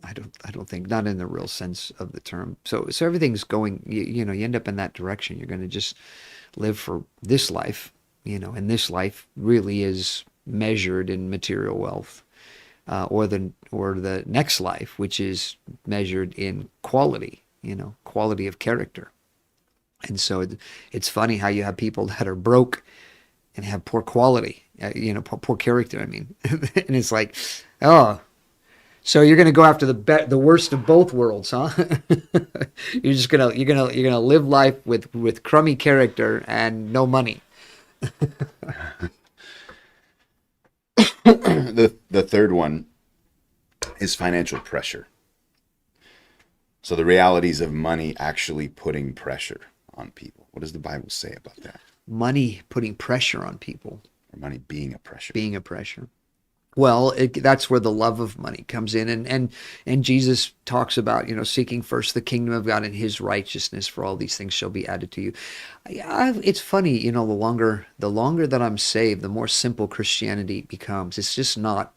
Speaker 3: I don't think, not in the real sense of the term. So everything's going, you end up in that direction. You're going to just live for this life, and this life really is measured in material wealth, or the next life, which is measured in quality, quality of character. And so it's funny how you have people that are broke and have poor quality, poor character. I mean, and it's like, oh, so you're going to go after the worst of both worlds, huh? You're gonna live life with crummy character and no money.
Speaker 2: The third one is financial pressure. So the realities of money actually putting pressure on people. What does the Bible say about that?
Speaker 3: Money putting pressure on people.
Speaker 2: Or money being a pressure.
Speaker 3: Being a pressure. Well, that's where the love of money comes in, and Jesus talks about seeking first the kingdom of God and His righteousness, for all these things shall be added to you. It's funny, the longer that I'm saved, the more simple Christianity becomes. It's just not.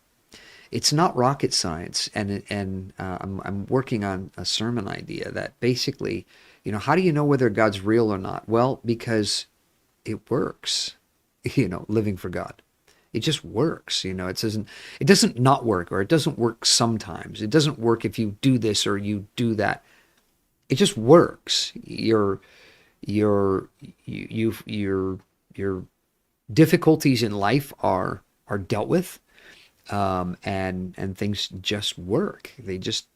Speaker 3: It's not rocket science, and I'm working on a sermon idea that basically, how do you know whether God's real or not? Well, because it works, living for God. It just works, it doesn't not work, or it doesn't work sometimes. It doesn't work if you do this or you do that. It just works. Your difficulties in life are dealt with, and things just work. They just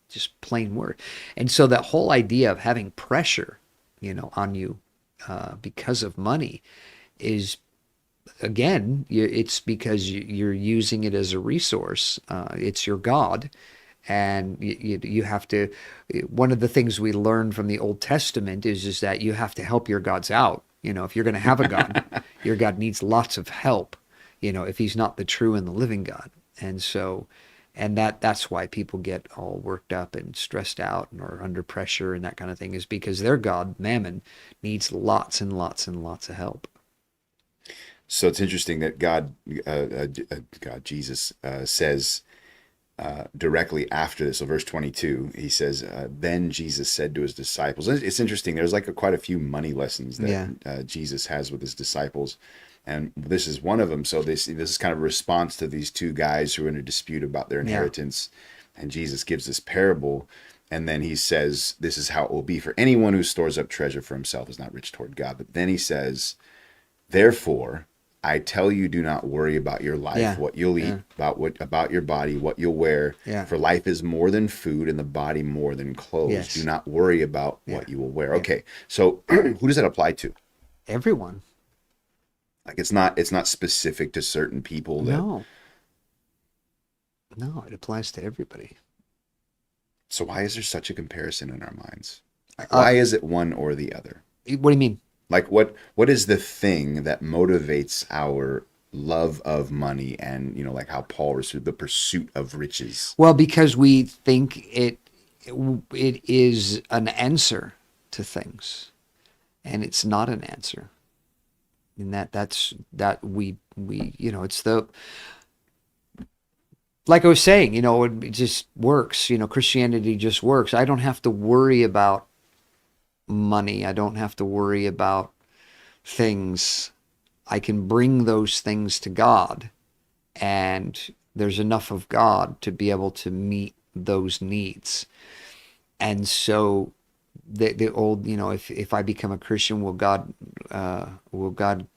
Speaker 3: plain work. And so that whole idea of having pressure, on you, because of money is, again, it's because you're using it as a resource. It's your God. And you have to, one of the things we learn from the Old Testament is that you have to help your gods out. If you're going to have a God, your God needs lots of help, if He's not the true and the living God. And so, and that's why people get all worked up and stressed out or under pressure and that kind of thing, is because their God, Mammon, needs lots and lots and lots of help.
Speaker 2: So it's interesting that Jesus says directly after this. So verse 22, He says, then Jesus said to His disciples. It's interesting. There's quite a few money lessons that Jesus has with His disciples. And this is one of them. So this is kind of a response to these two guys who are in a dispute about their inheritance. Yeah. And Jesus gives this parable. And then He says, this is how it will be for anyone who stores up treasure for himself is not rich toward God. But then He says, Therefore, I tell you, do not worry about your life,
Speaker 3: Yeah.
Speaker 2: what you'll eat, about your body, what you'll wear.
Speaker 3: Yeah.
Speaker 2: For life is more than food, and the body more than clothes.
Speaker 3: Yes.
Speaker 2: Do not worry about
Speaker 3: Yeah.
Speaker 2: what you will wear. Okay, so who does that apply to?
Speaker 3: Everyone.
Speaker 2: Like it's not specific to certain people.
Speaker 3: No, it applies to everybody.
Speaker 2: So why is there such a comparison in our minds? Why is it one or the other?
Speaker 3: What do you mean?
Speaker 2: Like what is the thing that motivates our love of money, and like how Paul pursued the pursuit of riches?
Speaker 3: Well, because we think it is an answer to things, and it's not an answer. And that's we it's the, like I was saying, it just works. Christianity just works. I don't have to worry about money. I don't have to worry about things. I can bring those things to God, and there's enough of God to be able to meet those needs. And so the old, if I become a Christian, will God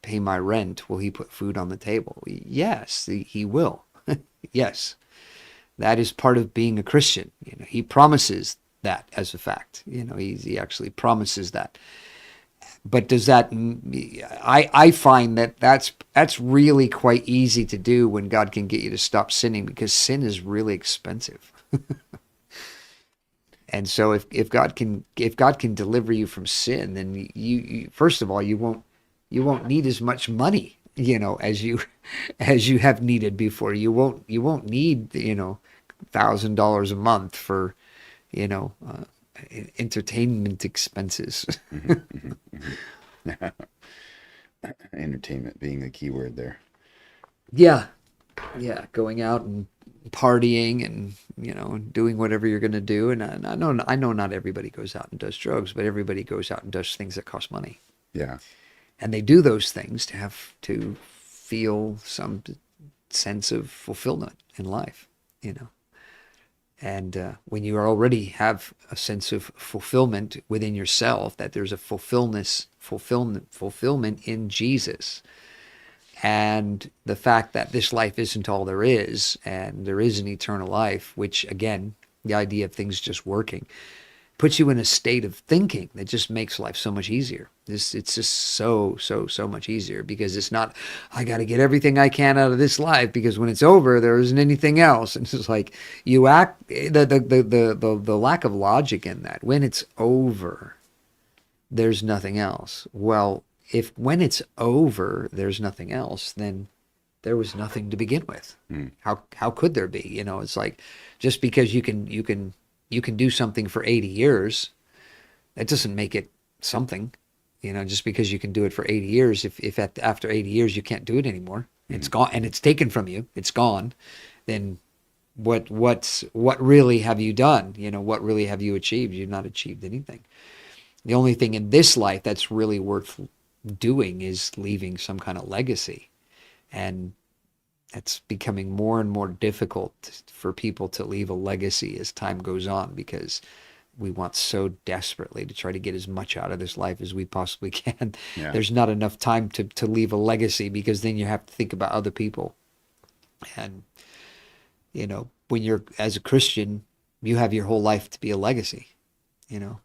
Speaker 3: pay my rent? Will he put food on the table? Yes, he will. Yes. That is part of being a Christian. He promises that as a fact. He actually promises that. But does that? I find that's really quite easy to do when God can get you to stop sinning, because sin is really expensive. And so if God can deliver you from sin, then you first of all you won't need as much money, as you have needed before. You won't need $1,000 a month for entertainment expenses.
Speaker 2: Entertainment being the key word there.
Speaker 3: Yeah, going out and partying and doing whatever you're going to do. And I know not everybody goes out and does drugs, but everybody goes out and does things that cost money.
Speaker 2: Yeah.
Speaker 3: And they do those things to feel some sense of fulfillment in life, And when you already have a sense of fulfillment within yourself, that there's a fulfillment in Jesus, and the fact that this life isn't all there is, and there is an eternal life, which again, the idea of things just working, puts you in a state of thinking that just makes life so much easier. It's just so much easier, because it's not, I got to get everything I can out of this life, because when it's over, there isn't anything else. And it's just like the lack of logic in that. When it's over, there's nothing else. Well, if when it's over, there's nothing else, then there was nothing to begin with. How could there be? It's like, just because you can do something for 80 years, that doesn't make it something. Just because you can do it for 80 years, if after 80 years you can't do it anymore, it's gone, and it's taken from you, it's gone, then what really have you done? What really have you achieved? You've not achieved anything. The only thing in this life that's really worth doing is leaving some kind of legacy. And it's becoming more and more difficult for people to leave a legacy as time goes on, because we want so desperately to try to get as much out of this life as we possibly can.
Speaker 2: Yeah.
Speaker 3: There's not enough time to leave a legacy, because then you have to think about other people. And, when you're, as a Christian, you have your whole life to be a legacy,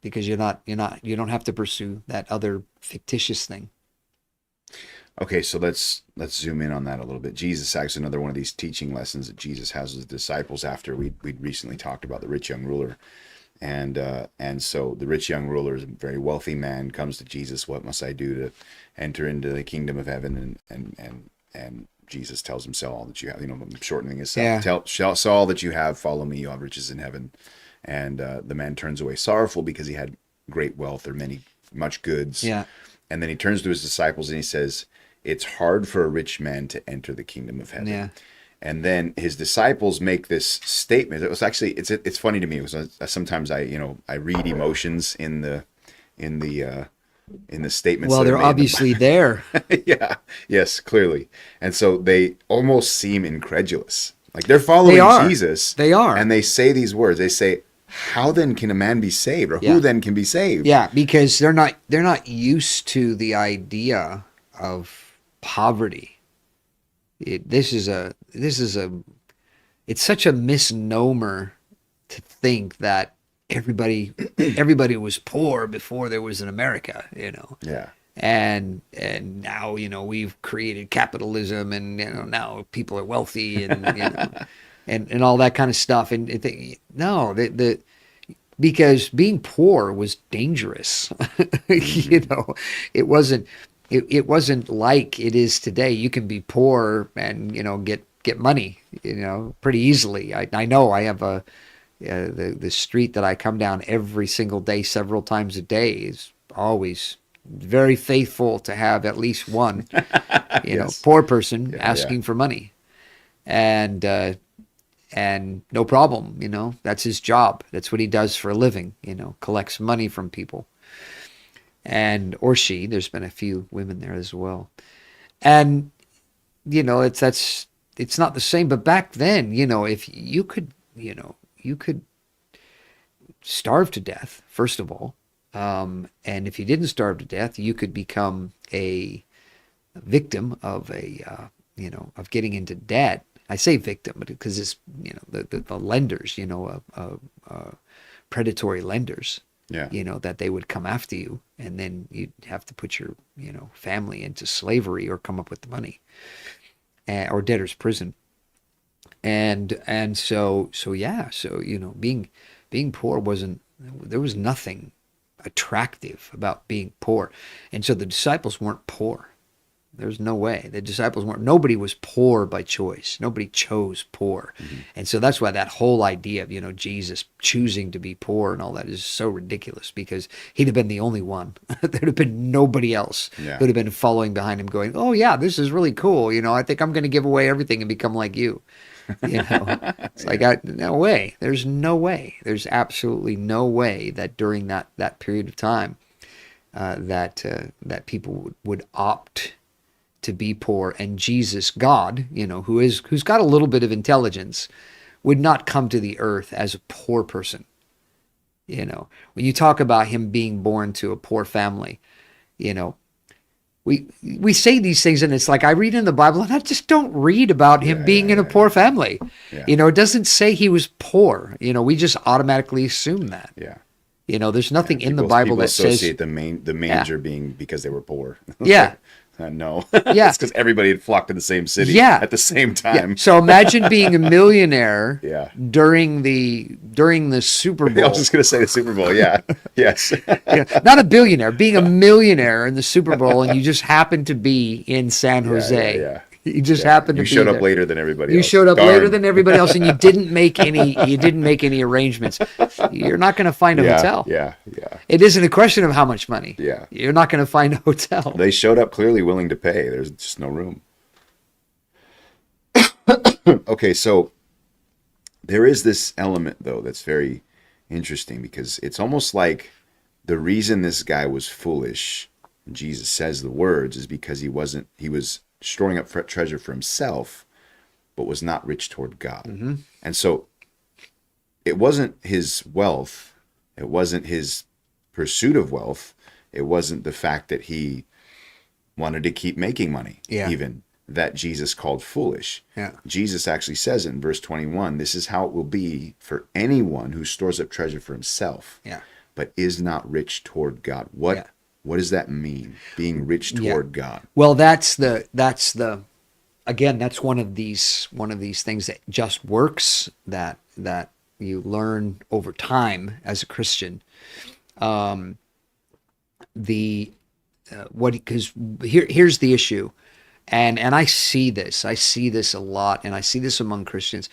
Speaker 3: because you don't have to pursue that other fictitious thing.
Speaker 2: Okay, so let's zoom in on that a little bit. Jesus, actually, another one of these teaching lessons that Jesus has with his disciples after we'd recently talked about the rich young ruler. And so the rich young ruler is a very wealthy man, comes to Jesus. What must I do to enter into the kingdom of heaven? And Jesus tells him, sell all that you have. I'm shortening this up. Sell all that you have, follow me, you have riches in heaven. And the man turns away sorrowful, because he had great wealth, or much goods.
Speaker 3: Yeah.
Speaker 2: And then he turns to his disciples and he says, it's hard for a rich man to enter the kingdom of heaven.
Speaker 3: Yeah.
Speaker 2: And then his disciples make this statement. It was actually, it's funny to me. It was sometimes I read emotions in the statements.
Speaker 3: Well, they're obviously there.
Speaker 2: Yeah. Yes, clearly. And so they almost seem incredulous. Like they're following Jesus.
Speaker 3: They are.
Speaker 2: And they say these words. They say, how then can a man be saved? Or who then can be saved?
Speaker 3: Yeah, because they're not used to the idea of poverty. It's such a misnomer to think that everybody was poor before there was an America,
Speaker 2: Yeah.
Speaker 3: and now we've created capitalism, and now people are wealthy, and and all that kind of stuff, and no, because being poor was dangerous. It wasn't it wasn't like it is today. You can be poor and get money pretty easily. I know I have the street that I come down every single day, several times a day, is always very faithful to have at least one
Speaker 2: Yes.
Speaker 3: poor person
Speaker 2: Yeah,
Speaker 3: asking for money, and no problem, that's his job. That's what he does for a living, collects money from people. Or she, there's been a few women there as well. And, it's not the same, but back then, if you could starve to death, first of all. And if you didn't starve to death, you could become a victim of of getting into debt. I say victim because it's the lenders, predatory lenders,
Speaker 2: Yeah.
Speaker 3: that they would come after you, and then you'd have to put your family into slavery or come up with the money, or debtor's prison. And so being poor there was nothing attractive about being poor, and so the disciples weren't poor. There's no way. The disciples weren't. Nobody was poor by choice. Nobody chose poor. Mm-hmm. And so that's why that whole idea of, Jesus choosing to be poor and all that is so ridiculous, because he'd have been the only one. There'd have been nobody else who'd have been following behind him going, oh yeah, this is really cool. I think I'm going to give away everything and become like you. It's like, no way. There's no way. There's absolutely no way that during that period of time that people would opt to be poor, and Jesus, God, who's got a little bit of intelligence, would not come to the earth as a poor person. When you talk about him being born to a poor family, we say these things, and it's like I read in the Bible and I just don't read about him being in a poor family.
Speaker 2: Yeah.
Speaker 3: It doesn't say he was poor. We just automatically assume that.
Speaker 2: Yeah.
Speaker 3: There's nothing in the Bible that says
Speaker 2: associate the manger being because they were poor.
Speaker 3: Yeah.
Speaker 2: No.
Speaker 3: Yeah.
Speaker 2: It's because everybody had flocked to the same city at the same time.
Speaker 3: Yeah. So imagine being a millionaire during the Super Bowl.
Speaker 2: I was just going to say the Super Bowl. Yeah. Yes.
Speaker 3: Not a billionaire, being a millionaire in the Super Bowl, and you just happen to be in San Jose.
Speaker 2: Yeah.
Speaker 3: You just happened to be
Speaker 2: showed
Speaker 3: there.
Speaker 2: up later than everybody
Speaker 3: else. You showed up
Speaker 2: Darn.
Speaker 3: later than everybody else, and you didn't make any arrangements. You're not going to find a hotel.
Speaker 2: Yeah.
Speaker 3: It isn't a question of how much money.
Speaker 2: Yeah.
Speaker 3: You're not going to find a hotel.
Speaker 2: They showed up clearly willing to pay. There's just no room. Okay, so there is this element, though, that's very interesting, because it's almost like the reason this guy was foolish, and Jesus says the words, is because he was storing up treasure for himself, but was not rich toward God. Mm-hmm. And so it wasn't his wealth, it wasn't his pursuit of wealth, it wasn't the fact that he wanted to keep making money, even, that Jesus called foolish.
Speaker 3: Yeah.
Speaker 2: Jesus actually says it in verse 21, this is how it will be for anyone who stores up treasure for himself, but is not rich toward God. What does that mean? Being rich toward God.
Speaker 3: Well, that's again, that's one of these things that just works, that you learn over time as a Christian. Because here's the issue, and I see this a lot, and I see this among Christians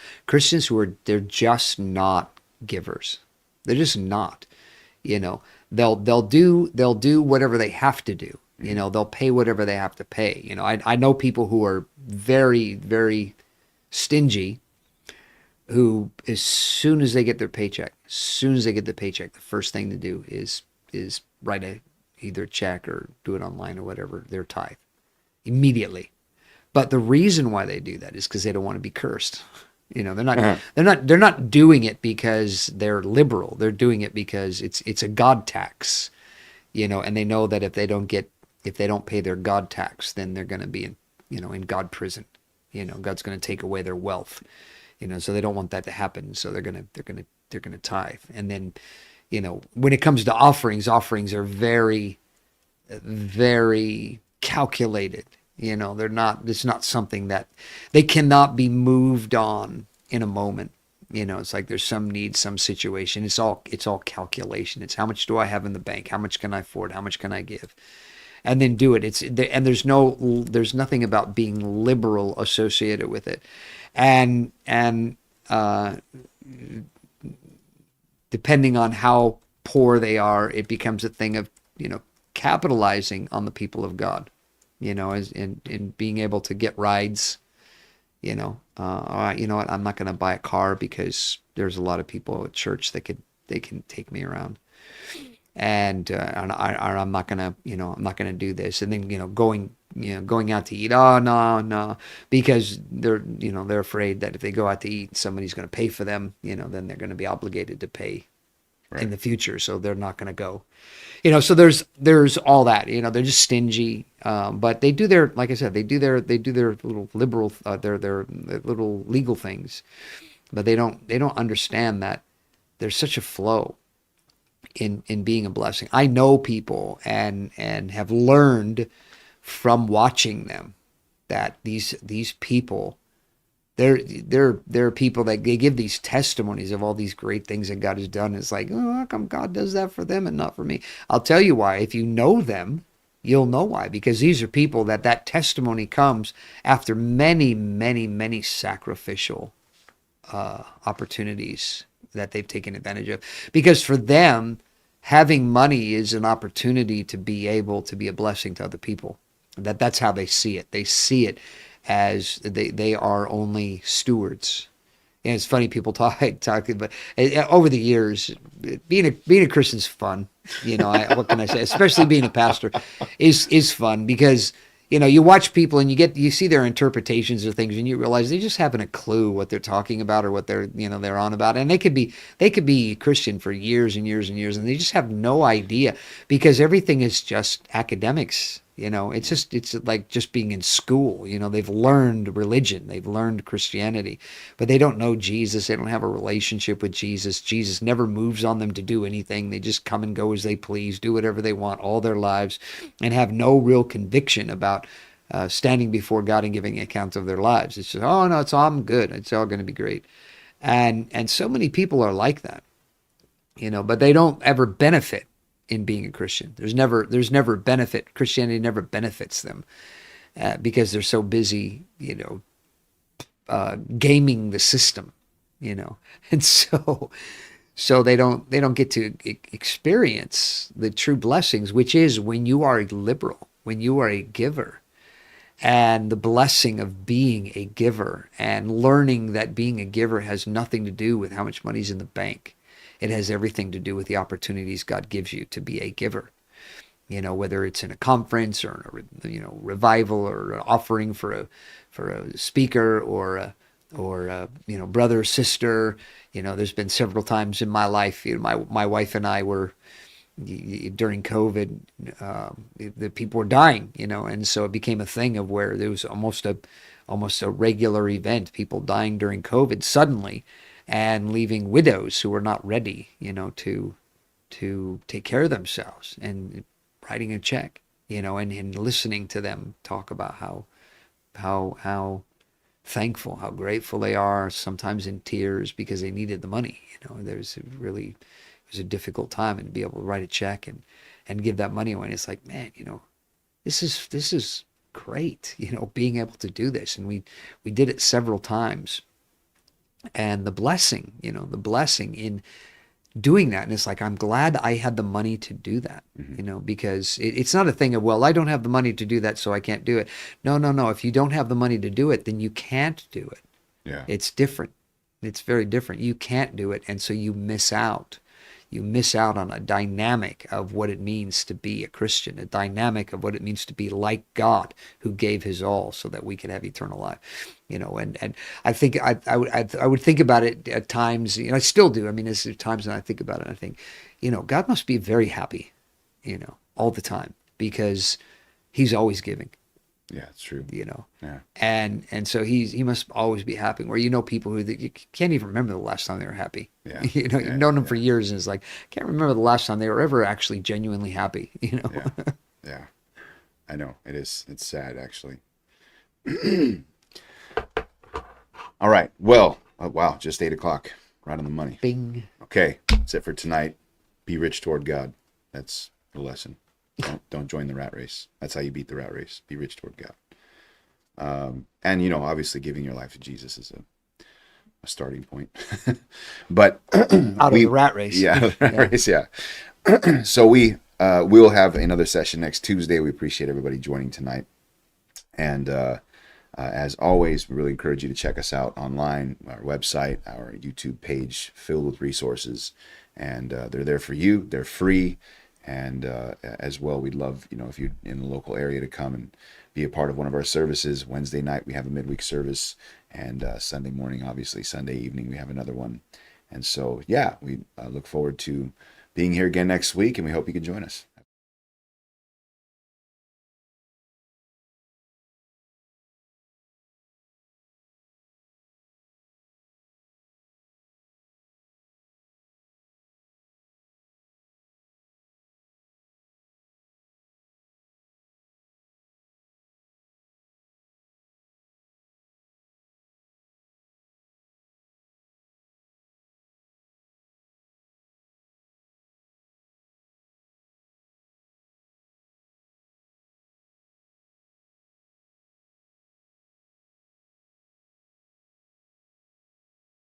Speaker 3: who they're just not givers. They're just not. They'll do whatever they have to do. They'll pay whatever they have to pay. I know people who are very, very stingy, who as soon as they get their paycheck, the first thing to do is write either a check or do it online or whatever, their tithe immediately. But the reason why they do that is because they don't want to be cursed. They're not doing it because they're liberal. They're doing it because it's a God tax, and they know that if they don't pay their God tax, then they're going to be in God prison. God's going to take away their wealth. So they don't want that to happen. So they're going to tithe. And then, when it comes to offerings are very, very calculated. It's not something that they cannot be moved on in a moment. It's like there's some need, some situation. It's all calculation. It's how much do I have in the bank? How much can I afford? How much can I give? And then do it. And there's nothing about being liberal associated with it. And depending on how poor they are, it becomes a thing of, capitalizing on the people of God, as in being able to get rides. All right, you know what? I'm not going to buy a car because there's a lot of people at church that they can take me around, and I'm not gonna, I'm not gonna do this. And then going out to eat. Oh no, because they're afraid that if they go out to eat, somebody's going to pay for them. Then they're going to be obligated to pay in the future, so they're not going to go. So there's all that. They're just stingy, but they do their, like I said, they do their little liberal, their little legal things, but they don't understand that there's such a flow in being a blessing. I know people and have learned from watching them that these people, they're people that they give these testimonies of all these great things that God has done. It's like, oh, how come God does that for them and not for me? I'll tell you why. If you know them, you'll know why. Because these are people that testimony comes after many, many, many sacrificial opportunities that they've taken advantage of. Because for them, having money is an opportunity to be able to be a blessing to other people. That's how they see it. They see it as they are only stewards. And it's funny, people talk about over the years, being a Christian's fun. What can I say? Especially being a pastor is fun because you watch people and you see their interpretations of things and you realize they just haven't a clue what they're talking about or what they're on about. And they could be Christian for years and years and years and they just have no idea because everything is just academics. It's like just being in school. They've learned religion, they've learned Christianity, but they don't know Jesus. They don't have a relationship with Jesus. Jesus never moves on them to do anything. They just come and go as they please, do whatever they want all their lives, and have no real conviction about standing before God and giving account of their lives. It's just, oh no, I'm good. It's all going to be great. And so many people are like that, but they don't ever benefit in being a Christian. There's never benefit. Christianity never benefits them because they're so busy, gaming the system, and so they don't get to experience the true blessings, which is when you are a liberal, when you are a giver, and the blessing of being a giver and learning that being a giver has nothing to do with how much money's in the bank. It has everything to do with the opportunities God gives you to be a giver. Whether it's in a conference or revival or an offering for a speaker or brother or sister. There's been several times in my life. My wife and I were during COVID. The people were dying. And so it became a thing of where there was almost a regular event. People dying during COVID suddenly. And leaving widows who were not ready, to take care of themselves, and writing a check, and listening to them talk about how thankful, how grateful they are, sometimes in tears because they needed the money. It was a difficult time, and to be able to write a check and give that money away. And it's like, man, this is great, being able to do this, and we did it several times. And the blessing in doing that. And it's like, I'm glad I had the money to do that, because it's not a thing of, well, I don't have the money to do that, so I can't do it. No. If you don't have the money to do it, then you can't do it.
Speaker 2: Yeah.
Speaker 3: It's different. It's very different. You can't do it. And so you miss out. You miss out on a dynamic of what it means to be a Christian, a dynamic of what it means to be like God, who gave his all so that we could have eternal life. And I think I would think about it at times, I still do. I mean, there's times when I think about it, I think, God must be very happy, all the time, because he's always giving.
Speaker 2: Yeah, it's true.
Speaker 3: You know,
Speaker 2: Yeah.
Speaker 3: and so he must always be happy. Where you know people who you can't even remember the last time they were happy.
Speaker 2: Yeah.
Speaker 3: You know, you've known them for years, and it's like can't remember the last time they were ever actually genuinely happy. You know.
Speaker 2: Yeah. Yeah. I know it is. It's sad, actually. All right. Well, wow, just 8 o'clock, right on the money.
Speaker 3: Bing.
Speaker 2: Okay, that's it for tonight. Be rich toward God. That's the lesson. Don't join the rat race. That's how you beat the rat race. Be rich toward God. And you know, obviously, giving your life to Jesus is a starting point. But
Speaker 3: Out of the rat race.
Speaker 2: Yeah, the rat race. Yeah. So we'll have another session next Tuesday. We appreciate everybody joining tonight. And as always, we really encourage you to check us out online, our website, our YouTube page filled with resources. And they're there for you. They're free. And as well, we'd love, you know, if you're in the local area to come and be a part of one of our services. Wednesday night, we have a midweek service. And Sunday morning, obviously, Sunday evening, we have another one. And so, yeah, we look forward to being here again next week. And we hope you can join us.